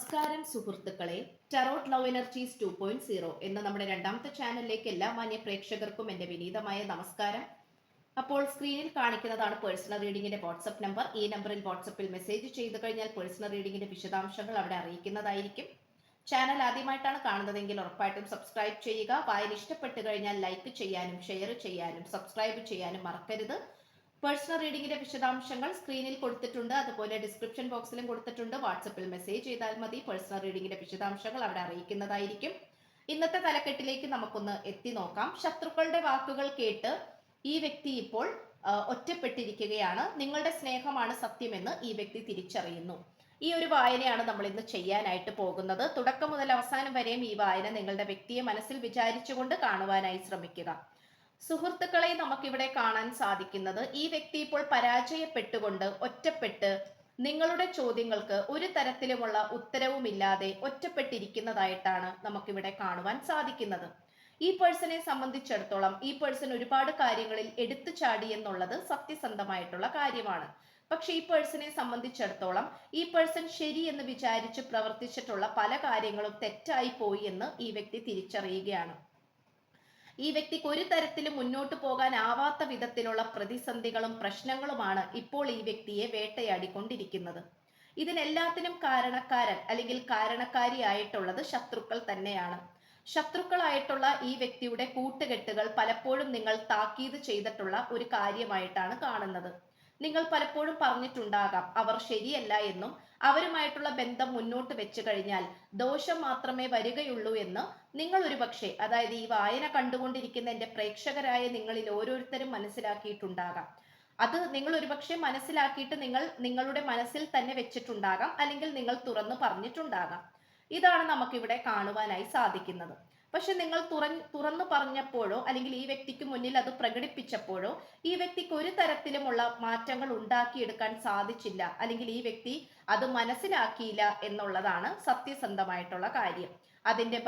നമസ്കാരം സുഹൃത്തുക്കളെ. Tarot love energies 2.0 എന്ന നമ്മുടെ രണ്ടാമത്തെ ചാനലിലേക്ക് എല്ലാ മാന്യ പ്രേക്ഷകർക്കും എൻ്റെ വിനീതമായ നമസ്കാരം. അപ്പോൾ സ്ക്രീനിൽ കാണിക്കുന്നതാണ് പേഴ്സണൽ റീഡിങ്ങിന്റെ വാട്സ്ആപ്പ് നമ്പർ. ഈ നമ്പറിൽ വാട്സ്ആപ്പിൽ മെസ്സേജ് ചെയ്തു കഴിഞ്ഞാൽ പേഴ്സണൽ റീഡിങ്ങിന്റെ വിശദാംശങ്ങൾ അവിടെ അറിയിക്കുന്നതായിരിക്കും. ചാനൽ ആദ്യമായിട്ടാണ് കാണുന്നതെങ്കിൽ ഉറപ്പായിട്ടും സബ്സ്ക്രൈബ് ചെയ്യുക. വായന ഇഷ്ടപ്പെട്ടു കഴിഞ്ഞാൽ ലൈക്ക് ചെയ്യാനും ഷെയർ ചെയ്യാനും സബ്സ്ക്രൈബ് ചെയ്യാനും മറക്കരുത്. പേഴ്സണൽ റീഡിങ്ങിന്റെ വിശദാംശങ്ങൾ സ്ക്രീനിൽ കൊടുത്തിട്ടുണ്ട്, അതുപോലെ ഡിസ്ക്രിപ്ഷൻ ബോക്സിലും കൊടുത്തിട്ടുണ്ട്. വാട്സപ്പിൽ മെസ്സേജ് ചെയ്താൽ മതി. പേഴ്സണൽ റീഡിങ്ങിന്റെ വിശദാംശങ്ങൾ അവിടെ അറിയിക്കുന്നതായിരിക്കും. ഇന്നത്തെ തലക്കെട്ടിലേക്ക് നമുക്കൊന്ന് എത്തി നോക്കാം. ശത്രുക്കളുടെ വാക്കുകൾ കേട്ട് ഈ വ്യക്തി ഇപ്പോൾ ഒറ്റപ്പെട്ടിരിക്കുകയാണ്. നിങ്ങളുടെ സ്നേഹമാണ് സത്യമെന്ന് ഈ വ്യക്തി തിരിച്ചറിയുന്നു. ഈ ഒരു വായനയാണ് നമ്മൾ ഇന്ന് ചെയ്യാനായിട്ട് പോകുന്നത്. തുടക്കം മുതൽ അവസാനം വരെയും ഈ വായന നിങ്ങളുടെ വ്യക്തിയെ മനസ്സിൽ വിചാരിച്ചുകൊണ്ട് കാണുവാനായി ശ്രമിക്കുക. സുഹൃത്തുക്കളെ, നമുക്കിവിടെ കാണാൻ സാധിക്കുന്നത് ഈ വ്യക്തി ഇപ്പോൾ പരാജയപ്പെട്ടുകൊണ്ട് ഒറ്റപ്പെട്ട് നിങ്ങളുടെ ചോദ്യങ്ങൾക്ക് ഒരു തരത്തിലുമുള്ള ഉത്തരവുമില്ലാതെ ഒറ്റപ്പെട്ടിരിക്കുന്നതായിട്ടാണ് നമുക്കിവിടെ കാണുവാൻ സാധിക്കുന്നത്. ഈ പേഴ്സണെ സംബന്ധിച്ചിടത്തോളം ഈ പേഴ്സൺ ഒരുപാട് കാര്യങ്ങളിൽ എടുത്തു ചാടി എന്നുള്ളത് സത്യസന്ധമായിട്ടുള്ള കാര്യമാണ്. പക്ഷെ ഈ പേഴ്സണെ സംബന്ധിച്ചിടത്തോളം ഈ പേഴ്സൺ ശരി എന്ന് വിചാരിച്ച് പ്രവർത്തിച്ചിട്ടുള്ള പല കാര്യങ്ങളും തെറ്റായി പോയി എന്ന് ഈ വ്യക്തി തിരിച്ചറിയുകയാണ്. ഈ വ്യക്തിക്ക് ഒരു തരത്തിലും മുന്നോട്ട് പോകാനാവാത്ത വിധത്തിലുള്ള പ്രതിസന്ധികളും പ്രശ്നങ്ങളുമാണ് ഇപ്പോൾ ഈ വ്യക്തിയെ വേട്ടയാടിക്കൊണ്ടിരിക്കുന്നത്. ഇതിനെല്ലാത്തിനും കാരണക്കാരൻ അല്ലെങ്കിൽ കാരണക്കാരിയായിട്ടുള്ളത് ശത്രുക്കൾ തന്നെയാണ്. ശത്രുക്കളായിട്ടുള്ള ഈ വ്യക്തിയുടെ കൂട്ടുകെട്ടുകൾ പലപ്പോഴും നിങ്ങൾ താക്കീത് ചെയ്തിട്ടുള്ള ഒരു കാര്യമായിട്ടാണ് കാണുന്നത്. നിങ്ങൾ പലപ്പോഴും പറഞ്ഞിട്ടുണ്ടാകാം അവർ ശരിയല്ല എന്നും അവരുമായിട്ടുള്ള ബന്ധം മുന്നോട്ട് വെച്ചു കഴിഞ്ഞാൽ ദോഷം മാത്രമേ വരികയുള്ളൂ എന്ന് നിങ്ങൾ ഒരുപക്ഷെ, അതായത് ഈ വായന കണ്ടുകൊണ്ടിരിക്കുന്ന എൻ്റെ പ്രേക്ഷകരായ നിങ്ങളിൽ ഓരോരുത്തരും മനസ്സിലാക്കിയിട്ടുണ്ടാകാം. അത് നിങ്ങൾ ഒരുപക്ഷെ മനസ്സിലാക്കിയിട്ട് നിങ്ങളുടെ മനസ്സിൽ തന്നെ വെച്ചിട്ടുണ്ടാകാം, അല്ലെങ്കിൽ നിങ്ങൾ തുറന്നു പറഞ്ഞിട്ടുണ്ടാകാം. ഇതാണ് നമുക്കിവിടെ കാണുവാനായി സാധിക്കുന്നത്. പക്ഷെ നിങ്ങൾ തുറന്നു പറഞ്ഞപ്പോഴോ അല്ലെങ്കിൽ ഈ വ്യക്തിക്ക് മുന്നിൽ അത് പ്രകടിപ്പിച്ചപ്പോഴോ ഈ വ്യക്തിക്ക് ഒരു തരത്തിലുമുള്ള മാറ്റങ്ങൾ ഉണ്ടാക്കിയെടുക്കാൻ സാധിച്ചില്ല, അല്ലെങ്കിൽ ഈ വ്യക്തി അത് മനസ്സിലാക്കിയില്ല എന്നുള്ളതാണ് സത്യസന്ധമായിട്ടുള്ള കാര്യം. അതിന്റെ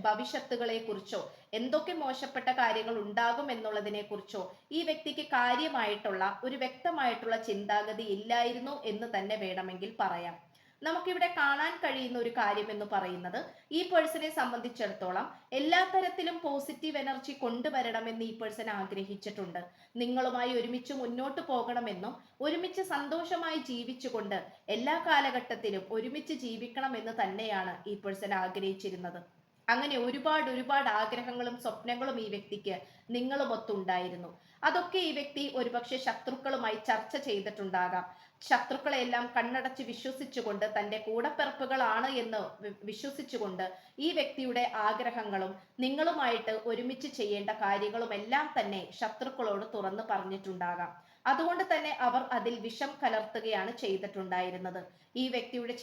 ഭവിഷ്യത്തുകളെ കുറിച്ചോ എന്തൊക്കെ മോശപ്പെട്ട കാര്യങ്ങൾ ഉണ്ടാകും എന്നുള്ളതിനെ കുറിച്ചോ ഈ വ്യക്തിക്ക് കാര്യമായിട്ടുള്ള ഒരു വ്യക്തമായിട്ടുള്ള ചിന്താഗതി ഇല്ലായിരുന്നു എന്ന് തന്നെ വേണമെങ്കിൽ പറയാം. നമുക്കിവിടെ കാണാൻ കഴിയുന്ന ഒരു കാര്യം എന്ന് പറയുന്നത് ഈ പേഴ്സണെ സംബന്ധിച്ചിടത്തോളം എല്ലാ തരത്തിലും പോസിറ്റീവ് എനർജി കൊണ്ടുവരണമെന്ന് ഈ പേഴ്സൺ ആഗ്രഹിച്ചിട്ടുണ്ട്. നിങ്ങളുമായി ഒരുമിച്ച് മുന്നോട്ട് പോകണമെന്നും ഒരുമിച്ച് സന്തോഷമായി ജീവിച്ചുകൊണ്ട് എല്ലാ കാലഘട്ടത്തിലും ഒരുമിച്ച് ജീവിക്കണമെന്ന് തന്നെയാണ് ഈ പേഴ്സൺ ആഗ്രഹിച്ചിരുന്നത്. അങ്ങനെ ഒരുപാട് ആഗ്രഹങ്ങളും സ്വപ്നങ്ങളും ഈ വ്യക്തിക്ക് നിങ്ങളുമൊത്തുണ്ടായിരുന്നു. അതൊക്കെ ഈ വ്യക്തി ഒരുപക്ഷെ ശത്രുക്കളുമായി ചർച്ച ചെയ്തിട്ടുണ്ടാകാം. ശത്രുക്കളെല്ലാം കണ്ണടച്ച് വിശ്വസിച്ചുകൊണ്ട് തൻ്റെ കൂടപ്പിറപ്പുകളാണ് എന്ന് വിശ്വസിച്ചുകൊണ്ട് ഈ വ്യക്തിയുടെ ആഗ്രഹങ്ങളും നിങ്ങളുമായിട്ട് ഒരുമിച്ച് ചെയ്യേണ്ട കാര്യങ്ങളും എല്ലാം തന്നെ ശത്രുക്കളോട് തുറന്നു പറഞ്ഞിട്ടുണ്ടാകാം. അതുകൊണ്ട് തന്നെ അവർ അതിൽ വിഷം കലർത്തുകയാണ് ചെയ്തിട്ടുണ്ടായിരുന്നത്. ഈ വ്യക്തിയുടെ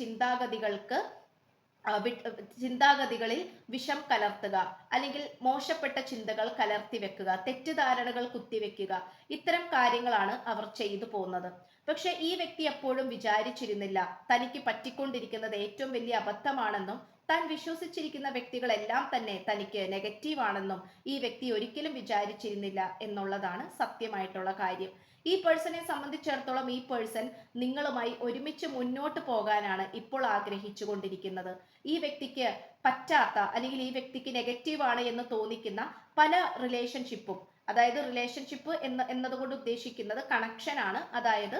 ചിന്താഗതികളിൽ വിഷം കലർത്തുക, അല്ലെങ്കിൽ മോശപ്പെട്ട ചിന്തകൾ കലർത്തി വെക്കുക, തെറ്റിദ്ധാരണകൾ കുത്തിവെക്കുക, ഇത്തരം കാര്യങ്ങളാണ് അവർ ചെയ്തു പോകുന്നത്. പക്ഷെ ഈ വ്യക്തി എപ്പോഴും വിചാരിച്ചിരുന്നില്ല തനിക്ക് പറ്റിക്കൊണ്ടിരിക്കുന്നത് ഏറ്റവും വലിയ അബദ്ധമാണെന്നും താൻ വിശ്വസിച്ചിരിക്കുന്ന വ്യക്തികളെല്ലാം തന്നെ തനിക്ക് നെഗറ്റീവ് ആണെന്നും ഈ വ്യക്തി ഒരിക്കലും വിചാരിച്ചിരുന്നില്ല എന്നുള്ളതാണ് സത്യമായിട്ടുള്ള കാര്യം. ഈ പേഴ്സണെ സംബന്ധിച്ചിടത്തോളം ഈ പേഴ്സൺ നിങ്ങളുമായി ഒരുമിച്ച് മുന്നോട്ട് പോകാനാണ് ഇപ്പോൾ ആഗ്രഹിച്ചു കൊണ്ടിരിക്കുന്നത്. ഈ വ്യക്തിക്ക് പറ്റാത്ത, അല്ലെങ്കിൽ ഈ വ്യക്തിക്ക് നെഗറ്റീവ് ആണ് എന്ന് തോന്നിക്കുന്ന പല റിലേഷൻഷിപ്പും, അതായത് റിലേഷൻഷിപ്പ് എന്നതുകൊണ്ട് ഉദ്ദേശിക്കുന്നത് കണക്ഷൻ ആണ്. അതായത്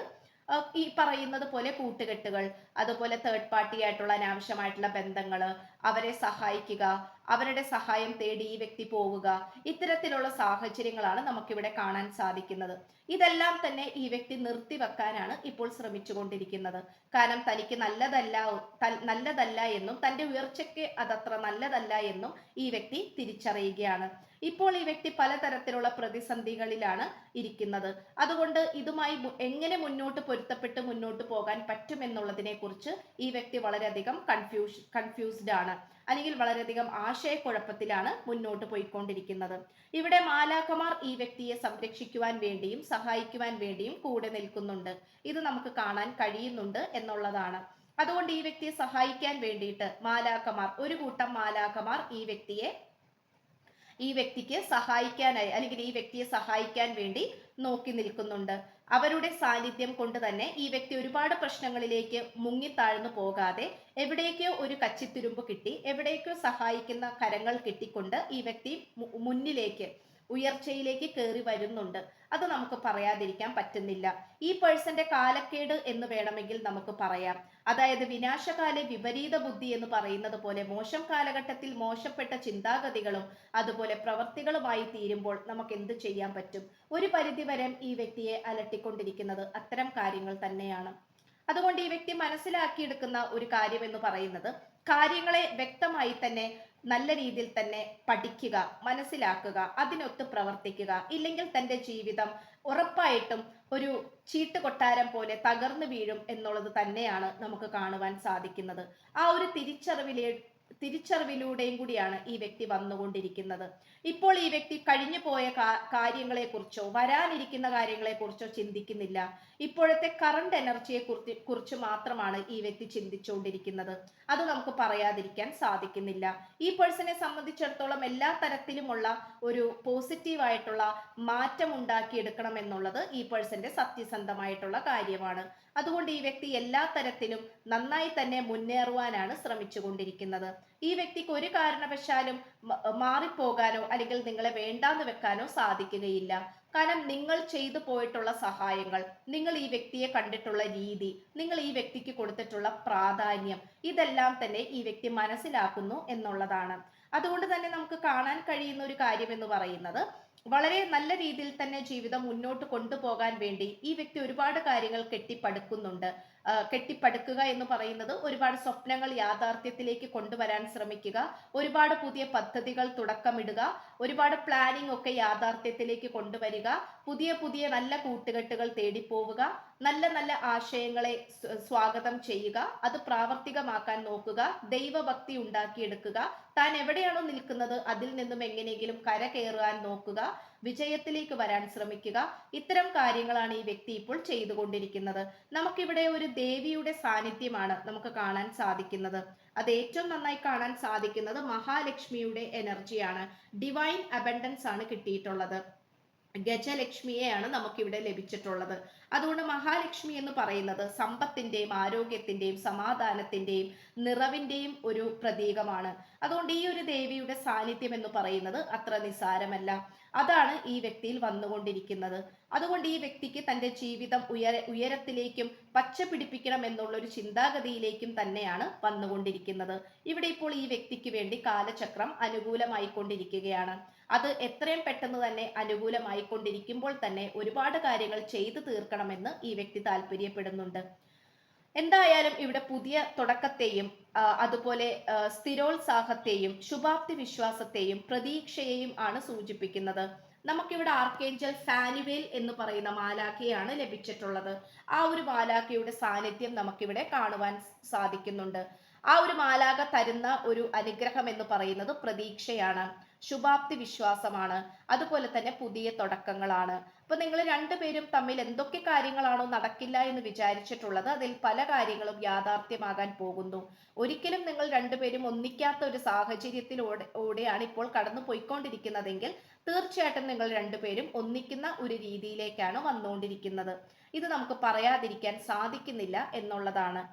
ഈ പറയുന്നത് പോലെ കൂട്ടുകെട്ടുകൾ, അതുപോലെ തേർഡ് പാർട്ടി ആയിട്ടുള്ള അനാവശ്യമായിട്ടുള്ള ബന്ധങ്ങൾ, അവരെ സഹായിക്കുക, അവരുടെ സഹായം തേടി ഈ വ്യക്തി പോവുക, ഇത്തരത്തിലുള്ള സാഹചര്യങ്ങളാണ് നമുക്കിവിടെ കാണാൻ സാധിക്കുന്നത്. ഇതെല്ലാം തന്നെ ഈ വ്യക്തി നിർത്തിവെക്കാനാണ് ഇപ്പോൾ ശ്രമിച്ചുകൊണ്ടിരിക്കുന്നത്. കാരണം തനിക്ക് നല്ലതല്ല എന്നും തൻ്റെ ഉയർച്ചയ്ക്ക് അതത്ര നല്ലതല്ല എന്നും ഈ വ്യക്തി തിരിച്ചറിയുകയാണ്. ഇപ്പോൾ ഈ വ്യക്തി പലതരത്തിലുള്ള പ്രതിസന്ധികളിലാണ് ഇരിക്കുന്നത്. അതുകൊണ്ട് ഇതുമായി എങ്ങനെ പൊരുത്തപ്പെട്ട് മുന്നോട്ട് പോകാൻ പറ്റുമെന്നുള്ളതിനെ കുറിച്ച് ഈ വ്യക്തി വളരെയധികം കൺഫ്യൂസ്ഡ് ആണ്, അല്ലെങ്കിൽ വളരെയധികം ആശയക്കുഴപ്പത്തിലാണ് മുന്നോട്ട് പോയിക്കൊണ്ടിരിക്കുന്നത്. ഇവിടെ മാലാഖമാർ ഈ വ്യക്തിയെ സംരക്ഷിക്കുവാൻ വേണ്ടിയും സഹായിക്കുവാൻ വേണ്ടിയും കൂടെ നിൽക്കുന്നുണ്ട്. ഇത് നമുക്ക് കാണാൻ കഴിയുന്നുണ്ട് എന്നുള്ളതാണ്. അതുകൊണ്ട് ഈ വ്യക്തിയെ സഹായിക്കാൻ വേണ്ടിയിട്ട് ഒരു കൂട്ടം മാലാഖമാർ ഈ വ്യക്തിക്ക് സഹായിക്കാനായി, അല്ലെങ്കിൽ ഈ വ്യക്തിയെ സഹായിക്കാൻ വേണ്ടി നോക്കി നിൽക്കുന്നുണ്ട്. അവരുടെ സാന്നിധ്യം കൊണ്ട് തന്നെ ഈ വ്യക്തി ഒരുപാട് പ്രശ്നങ്ങളിലേക്ക് മുങ്ങിത്താഴ്ന്നു പോകാതെ എവിടേക്കോ ഒരു കച്ചിത്തുരുമ്പ് കിട്ടി, എവിടേക്കോ സഹായിക്കുന്ന കരങ്ങൾ കിട്ടിക്കൊണ്ട് ഈ വ്യക്തി മുന്നിലേക്ക് ഉയർച്ചയിലേക്ക് കയറി വരുന്നുണ്ട്. അത് നമുക്ക് പറയാതിരിക്കാൻ പറ്റുന്നില്ല. ഈ പേഴ്സന്റെ കാലക്കേട് എന്ന് വേണമെങ്കിൽ നമുക്ക് പറയാം. അതായത് വിനാശകാലെ വിപരീത ബുദ്ധി എന്ന് പറയുന്നത് പോലെ മോശം കാലഘട്ടത്തിൽ മോശപ്പെട്ട ചിന്താഗതികളും അതുപോലെ പ്രവർത്തികളുമായി തീരുമ്പോൾ നമുക്ക് എന്ത് ചെയ്യാൻ പറ്റും? ഒരു പരിധിവരെ ഈ വ്യക്തിയെ അലട്ടിക്കൊണ്ടിരിക്കുന്നത് അത്തരം കാര്യങ്ങൾ തന്നെയാണ്. അതുകൊണ്ട് ഈ വ്യക്തി മനസ്സിലാക്കിയെടുക്കുന്ന ഒരു കാര്യം എന്ന് പറയുന്നത് കാര്യങ്ങളെ വ്യക്തമായി തന്നെ നല്ല രീതിയിൽ തന്നെ പഠിക്കുക, മനസ്സിലാക്കുക, അതിനൊത്ത് പ്രവർത്തിക്കുക. ഇല്ലെങ്കിൽ തന്റെ ജീവിതം ഉറപ്പായിട്ടും ഒരു ചീട്ട് കൊട്ടാരം പോലെ തകർന്നു വീഴും എന്നുള്ളത് തന്നെയാണ് നമുക്ക് കാണുവാൻ സാധിക്കുന്നത്. ആ ഒരു തിരിച്ചറിവിലൂടെയും കൂടിയാണ് ഈ വ്യക്തി വന്നുകൊണ്ടിരിക്കുന്നത്. ഇപ്പോൾ ഈ വ്യക്തി കഴിഞ്ഞു പോയ കാര്യങ്ങളെക്കുറിച്ചോ വരാനിരിക്കുന്ന കാര്യങ്ങളെക്കുറിച്ചോ ചിന്തിക്കുന്നില്ല. ഇപ്പോഴത്തെ കറണ്ട് എനർജിയെ കുറിച്ച് മാത്രമാണ് ഈ വ്യക്തി ചിന്തിച്ചുകൊണ്ടിരിക്കുന്നത്. അത് നമുക്ക് പറയാതിരിക്കാൻ സാധിക്കുന്നില്ല. ഈ പേഴ്സണെ സംബന്ധിച്ചിടത്തോളം എല്ലാ തരത്തിലുമുള്ള ഒരു പോസിറ്റീവായിട്ടുള്ള മാറ്റം ഉണ്ടാക്കിയെടുക്കണം എന്നുള്ളത് ഈ പേഴ്സന്റെ സത്യസന്ധമായിട്ടുള്ള കാര്യമാണ്. അതുകൊണ്ട് ഈ വ്യക്തി എല്ലാ തരത്തിലും നന്നായി തന്നെ മുന്നേറുവാനാണ് ശ്രമിച്ചുകൊണ്ടിരിക്കുന്നത്. ഈ വ്യക്തിക്ക് ഒരു കാരണവശാലും മാറിപ്പോകാനോ അല്ലെങ്കിൽ നിങ്ങളെ വേണ്ടാന്ന് വെക്കാനോ സാധിക്കുകയില്ല. കാരണം നിങ്ങൾ ചെയ്തു പോയിട്ടുള്ള സഹായങ്ങൾ, നിങ്ങൾ ഈ വ്യക്തിയെ കണ്ടിട്ടുള്ള രീതി, നിങ്ങൾ ഈ വ്യക്തിക്ക് കൊടുത്തിട്ടുള്ള പ്രാധാന്യം, ഇതെല്ലാം തന്നെ ഈ വ്യക്തി മനസ്സിലാക്കുന്നു എന്നുള്ളതാണ്. അതുകൊണ്ട് തന്നെ നമുക്ക് കാണാൻ കഴിയുന്ന ഒരു കാര്യം എന്ന് പറയുന്നത് വളരെ നല്ല രീതിയിൽ തന്നെ ജീവിതം മുന്നോട്ട് കൊണ്ടുപോകാൻ വേണ്ടി ഈ വ്യക്തി ഒരുപാട് കാര്യങ്ങൾ കെട്ടിപ്പടുക്കുന്നുണ്ട്. കെട്ടിപ്പടുക്കുക എന്ന് പറയുന്നത് ഒരുപാട് സ്വപ്നങ്ങൾ യാഥാർത്ഥ്യത്തിലേക്ക് കൊണ്ടുവരാൻ ശ്രമിക്കുക, ഒരുപാട് പുതിയ പദ്ധതികൾ തുടക്കമിടുക, ഒരുപാട് പ്ലാനിംഗ് ഒക്കെ യാഥാർത്ഥ്യത്തിലേക്ക് കൊണ്ടുവരിക, പുതിയ പുതിയ നല്ല കൂട്ടുകെട്ടുകൾ തേടിപ്പോവുക, നല്ല നല്ല ആശയങ്ങളെ സ്വാഗതം ചെയ്യുക, അത് പ്രാവർത്തികമാക്കാൻ നോക്കുക, ദൈവഭക്തി ഉണ്ടാക്കിയെടുക്കുക, താൻ എവിടെയാണോ നിൽക്കുന്നത് അതിൽ നിന്നും എങ്ങനെയെങ്കിലും കരകയറാൻ നോക്കുക, വിജയത്തിലേക്ക് വരാൻ ശ്രമിക്കുക. ഇത്തരം കാര്യങ്ങളാണ് ഈ വ്യക്തി ഇപ്പോൾ ചെയ്തുകൊണ്ടിരിക്കുന്നത്. നമുക്കിവിടെ ഒരു ദേവിയുടെ സാന്നിധ്യമാണ് നമുക്ക് കാണാൻ സാധിക്കുന്നത്. അത് ഏറ്റവും നന്നായി കാണാൻ സാധിക്കുന്നത് മഹാലക്ഷ്മിയുടെ എനർജിയാണ്. ഡിവൈൻ അബൻഡൻസ് ആണ് കിട്ടിയിട്ടുള്ളത്. ഗജലക്ഷ്മിയെയാണ് നമുക്കിവിടെ ലഭിച്ചിട്ടുള്ളത്. അതുകൊണ്ട് മഹാലക്ഷ്മി എന്ന് പറയുന്നത് സമ്പത്തിന്റെയും ആരോഗ്യത്തിന്റെയും സമാധാനത്തിന്റെയും നിറവിന്റെയും ഒരു പ്രതീകമാണ്. അതുകൊണ്ട് ഈ ഒരു ദേവിയുടെ സാന്നിധ്യം എന്ന് പറയുന്നത് അത്ര നിസ്സാരമല്ല. അതാണ് ഈ വ്യക്തിയിൽ വന്നുകൊണ്ടിരിക്കുന്നത്. അതുകൊണ്ട് ഈ വ്യക്തിക്ക് തന്റെ ജീവിതം ഉയരത്തിലേക്കും പച്ച പിടിപ്പിക്കണം എന്നുള്ള ഒരു ചിന്താഗതിയിലേക്കും തന്നെയാണ് വന്നുകൊണ്ടിരിക്കുന്നത്. ഇവിടെ ഇപ്പോൾ ഈ വ്യക്തിക്ക് വേണ്ടി കാലചക്രം അനുകൂലമായിക്കൊണ്ടിരിക്കുകയാണ്. അത് എത്രയും പെട്ടെന്ന് തന്നെ അനുകൂലമായിക്കൊണ്ടിരിക്കുമ്പോൾ തന്നെ ഒരുപാട് കാര്യങ്ങൾ ചെയ്തു തീർക്കണമെന്ന് ഈ വ്യക്തി താല്പര്യപ്പെടുന്നുണ്ട്. എന്തായാലും ഇവിടെ പുതിയ തുടക്കത്തെയും അതുപോലെ സ്ഥിരോത്സാഹത്തെയും ശുഭാപ്തി വിശ്വാസത്തെയും പ്രതീക്ഷയെയും ആണ് സൂചിപ്പിക്കുന്നത്. നമുക്കിവിടെ ആർക്കേഞ്ചൽ ഫാനുവേൽ എന്ന് പറയുന്ന മാലാഖയാണ് ലഭിച്ചിട്ടുള്ളത്. ആ ഒരു മാലാഖയുടെ സാന്നിധ്യം നമുക്കിവിടെ കാണുവാൻ സാധിക്കുന്നുണ്ട്. ആ ഒരു മാലാഖ തരുന്ന ഒരു അനുഗ്രഹം എന്ന് പറയുന്നത് പ്രതീക്ഷയാണ്, ശുഭാപ്തി വിശ്വാസമാണ്, അതുപോലെ തന്നെ പുതിയ തുടക്കങ്ങളാണ്. അപ്പൊ നിങ്ങൾ രണ്ടുപേരും തമ്മിൽ എന്തൊക്കെ കാര്യങ്ങളാണോ നടക്കില്ല എന്ന് വിചാരിച്ചിട്ടുള്ളത് അതിൽ പല കാര്യങ്ങളും യാഥാർത്ഥ്യമാകാൻ പോകുന്നു. ഒരിക്കലും നിങ്ങൾ രണ്ടുപേരും ഒന്നിക്കാത്ത ഒരു സാഹചര്യത്തിലൂടെയാണ് ഇപ്പോൾ കടന്നു പോയിക്കൊണ്ടിരിക്കുന്നതെങ്കിൽ തീർച്ചയായിട്ടും നിങ്ങൾ രണ്ടുപേരും ഒന്നിക്കുന്ന ഒരു രീതിയിലേക്കാണ് വന്നുകൊണ്ടിരിക്കുന്നത്. ഇത് നമുക്ക് പറയാതിരിക്കാൻ സാധിക്കുന്നില്ല എന്നുള്ളതാണ്.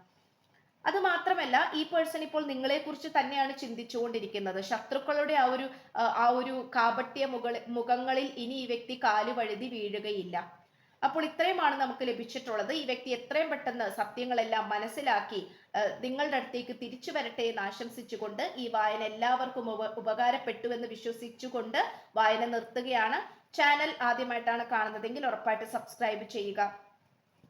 അത് മാത്രമല്ല ഈ പേഴ്സൺ ഇപ്പോൾ നിങ്ങളെ കുറിച്ച് തന്നെയാണ് ചിന്തിച്ചുകൊണ്ടിരിക്കുന്നത്. ശത്രുക്കളുടെ ആ ഒരു കാപട്യ മുഖങ്ങളിൽ ഇനി ഈ വ്യക്തി കാലുവഴുതി വീഴുകയില്ല. അപ്പോൾ ഇത്രയുമാണ് നമുക്ക് ലഭിച്ചിട്ടുള്ളത്. ഈ വ്യക്തി എത്രയും പെട്ടെന്ന് സത്യങ്ങളെല്ലാം മനസ്സിലാക്കി നിങ്ങളുടെ അടുത്തേക്ക് തിരിച്ചു വരട്ടെ എന്ന് ആശംസിച്ചുകൊണ്ട് ഈ വായന എല്ലാവർക്കും ഉപകാരപ്പെട്ടുവെന്ന് വിശ്വസിച്ചുകൊണ്ട് വായന നിർത്തുകയാണ്. ചാനൽ ആദ്യമായിട്ടാണ് കാണുന്നതെങ്കിൽ ഉറപ്പായിട്ട് സബ്സ്ക്രൈബ് ചെയ്യുക.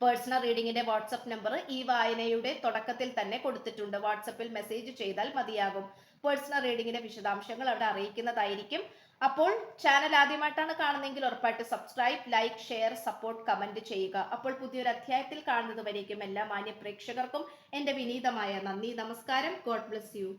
പേഴ്സണൽ റീഡിങ്ങിന്റെ വാട്സപ്പ് നമ്പർ ഈ വായനയുടെ തുടക്കത്തിൽ തന്നെ കൊടുത്തിട്ടുണ്ട്. വാട്സപ്പിൽ മെസ്സേജ് ചെയ്താൽ മതിയാകും. പേഴ്സണൽ റീഡിങ്ങിന്റെ വിശദാംശങ്ങൾ അവിടെ അറിയിക്കുന്നതായിരിക്കും. അപ്പോൾ ചാനൽ ആദ്യമായിട്ടാണ് കാണുന്നതെങ്കിൽ ഉറപ്പായിട്ട് subscribe, like, share, support, comment ചെയ്യുക. അപ്പോൾ പുതിയൊരു അധ്യായത്തിൽ കാണുന്നത് വരേക്കും എല്ലാ മാന്യ പ്രേക്ഷകർക്കും എന്റെ വിനീതമായ നന്ദി, നമസ്കാരം. God bless you.